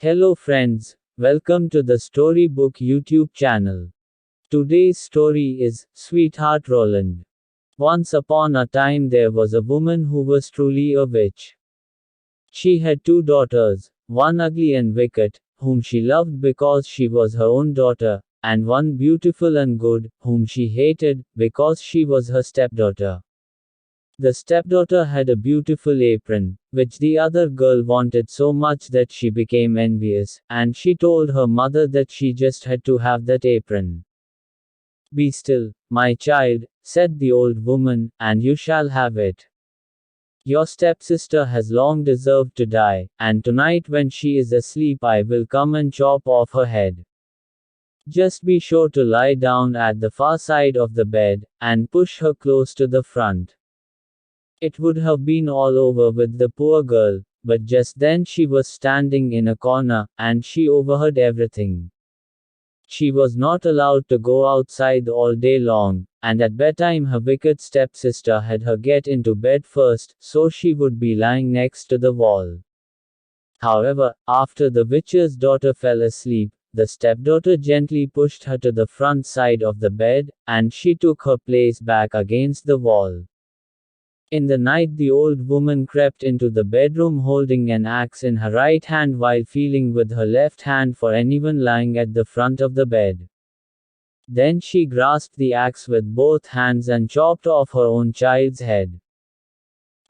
Hello friends, welcome to the Storybook YouTube channel. Today's story is Sweetheart Roland. Once upon a time there was a woman who was truly a witch. She had two daughters, one ugly and wicked, whom she loved because she was her own daughter, and one beautiful and good, whom she hated because she was her stepdaughter. The stepdaughter had a beautiful apron, which the other girl wanted so much that she became envious, and she told her mother that she just had to have that apron. "Be still, my child," said the old woman, "and you shall have it. Your stepsister has long deserved to die, and tonight when she is asleep I will come and chop off her head. Just be sure to lie down at the far side of the bed, and push her close to the front." It would have been all over with the poor girl, but just then she was standing in a corner, and she overheard everything. She was not allowed to go outside all day long, and at bedtime her wicked stepsister had her get into bed first, so she would be lying next to the wall. However, after the witch's daughter fell asleep, the stepdaughter gently pushed her to the front side of the bed, and she took her place back against the wall. In the night the old woman crept into the bedroom holding an axe in her right hand while feeling with her left hand for anyone lying at the front of the bed. Then she grasped the axe with both hands and chopped off her own child's head.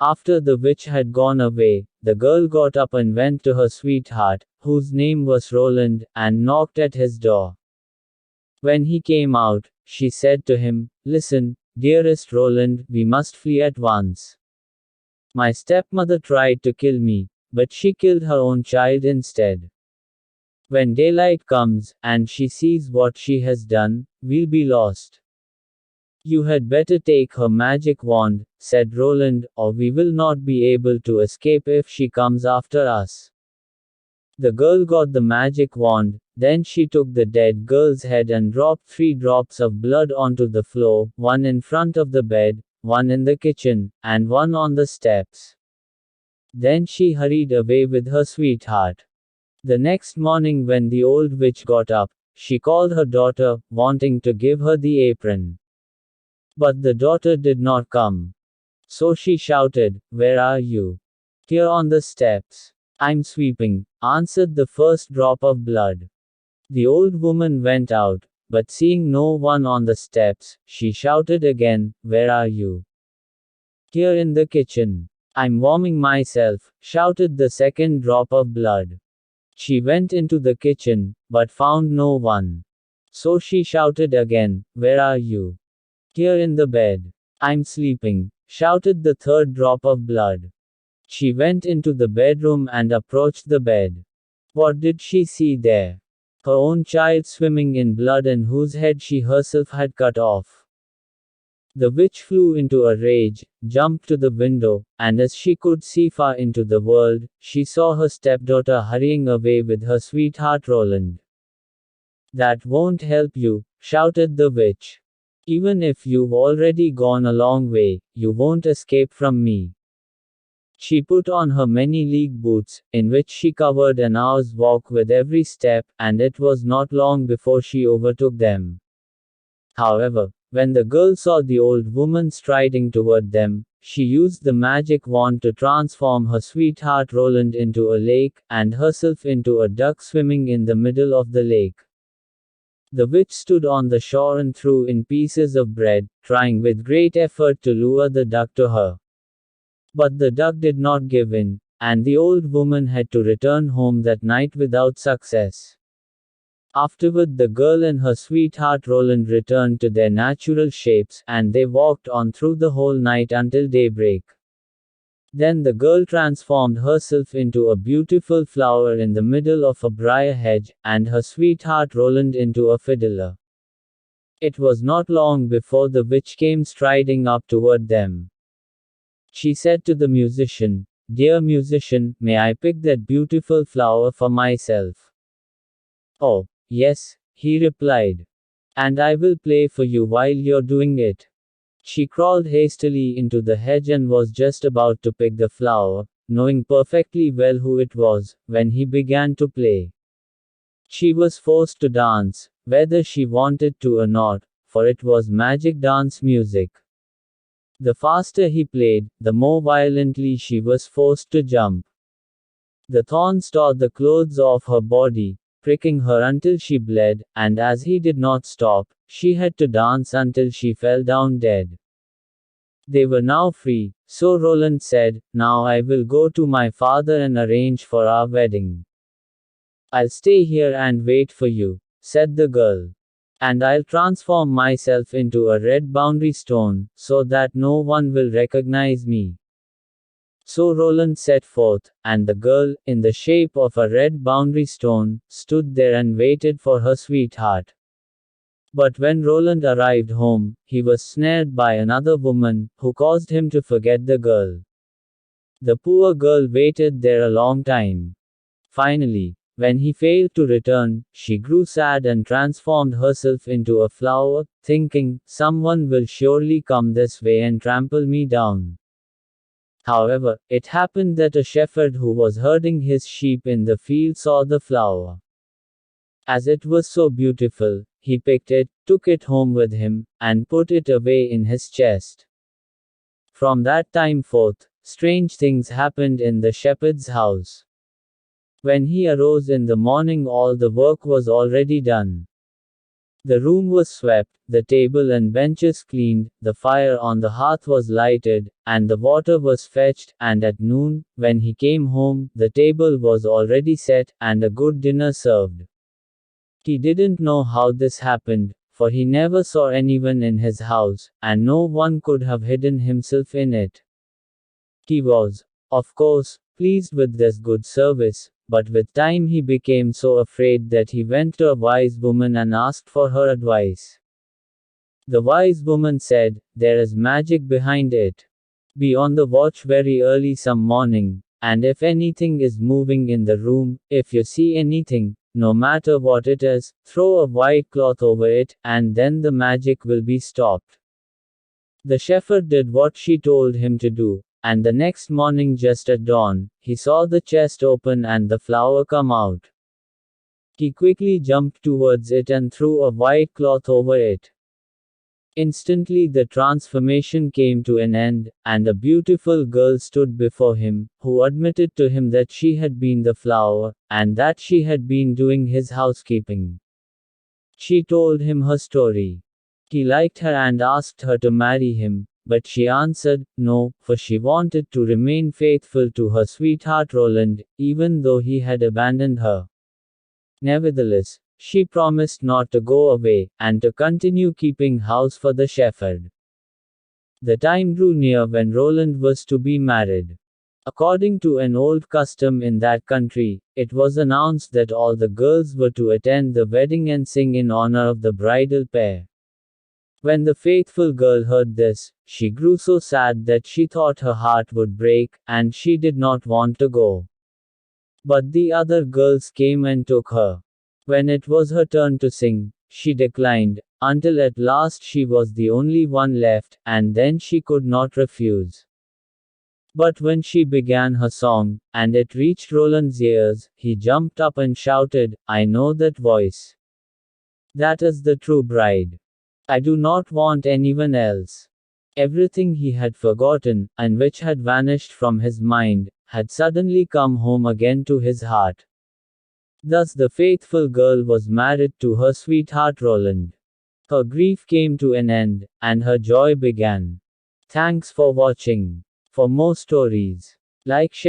After the witch had gone away, the girl got up and went to her sweetheart, whose name was Roland, and knocked at his door. When he came out, she said to him, "Listen, dearest Roland, we must flee at once. My stepmother tried to kill me, but she killed her own child instead. When daylight comes, and she sees what she has done, we'll be lost. You had better take her magic wand," said Roland, "or we will not be able to escape if she comes after us." The girl got the magic wand, then she took the dead girl's head and dropped 3 drops of blood onto the floor, one in front of the bed, one in the kitchen, and one on the steps. Then she hurried away with her sweetheart. The next morning when the old witch got up, she called her daughter, wanting to give her the apron. But the daughter did not come. So she shouted, "Where are you?" "Here on the steps. I'm sweeping," answered the first drop of blood. The old woman went out, but seeing no one on the steps, she shouted again, "Where are you?" "Here in the kitchen. I'm warming myself," shouted the second drop of blood. She went into the kitchen, but found no one. So she shouted again, "Where are you?" "Here in the bed. I'm sleeping," shouted the third drop of blood. She went into the bedroom and approached the bed. What did she see there? Her own child swimming in blood and whose head she herself had cut off. The witch flew into a rage, jumped to the window, and as she could see far into the world, she saw her stepdaughter hurrying away with her sweetheart Roland. "That won't help you," shouted the witch. "Even if you've already gone a long way, you won't escape from me." She put on her many-league boots, in which she covered an hour's walk with every step, and it was not long before she overtook them. However, when the girl saw the old woman striding toward them, she used the magic wand to transform her sweetheart Roland into a lake, and herself into a duck swimming in the middle of the lake. The witch stood on the shore and threw in pieces of bread, trying with great effort to lure the duck to her. But the duck did not give in, and the old woman had to return home that night without success. Afterward the girl and her sweetheart Roland returned to their natural shapes, and they walked on through the whole night until daybreak. Then the girl transformed herself into a beautiful flower in the middle of a briar hedge, and her sweetheart Roland into a fiddler. It was not long before the witch came striding up toward them. She said to the musician, "Dear musician, may I pick that beautiful flower for myself?" "Oh, yes," he replied. "And I will play for you while you're doing it." She crawled hastily into the hedge and was just about to pick the flower, knowing perfectly well who it was, when he began to play. She was forced to dance, whether she wanted to or not, for it was magic dance music. The faster he played, the more violently she was forced to jump. The thorns tore the clothes off her body, pricking her until she bled, and as he did not stop, she had to dance until she fell down dead. They were now free, so Roland said, "Now I will go to my father and arrange for our wedding." "I'll stay here and wait for you," said the girl. "And I'll transform myself into a red boundary stone, so that no one will recognize me." So Roland set forth, and the girl, in the shape of a red boundary stone, stood there and waited for her sweetheart. But when Roland arrived home, he was snared by another woman, who caused him to forget the girl. The poor girl waited there a long time. Finally, when he failed to return, she grew sad and transformed herself into a flower, thinking, "Someone will surely come this way and trample me down." However, it happened that a shepherd who was herding his sheep in the field saw the flower. As it was so beautiful, he picked it, took it home with him, and put it away in his chest. From that time forth, strange things happened in the shepherd's house. When he arose in the morning, all the work was already done. The room was swept, the table and benches cleaned, the fire on the hearth was lighted, and the water was fetched, and at noon, when he came home, the table was already set, and a good dinner served. He didn't know how this happened, for he never saw anyone in his house, and no one could have hidden himself in it. He was, of course, pleased with this good service, but with time he became so afraid that he went to a wise woman and asked for her advice. The wise woman said, "There is magic behind it. Be on the watch very early some morning, and if anything is moving in the room, if you see anything, no matter what it is, throw a white cloth over it, and then the magic will be stopped." The shepherd did what she told him to do, and the next morning just at dawn, he saw the chest open and the flower come out. He quickly jumped towards it and threw a white cloth over it. Instantly the transformation came to an end, and a beautiful girl stood before him, who admitted to him that she had been the flower, and that she had been doing his housekeeping. She told him her story. He liked her and asked her to marry him, but she answered, no, for she wanted to remain faithful to her sweetheart Roland, even though he had abandoned her. Nevertheless, she promised not to go away, and to continue keeping house for the shepherd. The time drew near when Roland was to be married. According to an old custom in that country, it was announced that all the girls were to attend the wedding and sing in honor of the bridal pair. When the faithful girl heard this, she grew so sad that she thought her heart would break, and she did not want to go. But the other girls came and took her. When it was her turn to sing, she declined, until at last she was the only one left, and then she could not refuse. But when she began her song, and it reached Roland's ears, he jumped up and shouted, "I know that voice. That is the true bride. I do not want anyone else." Everything he had forgotten, and which had vanished from his mind, had suddenly come home again to his heart. Thus the faithful girl was married to her sweetheart Roland. Her grief came to an end, and her joy began. Thanks for watching. For more stories, like, share,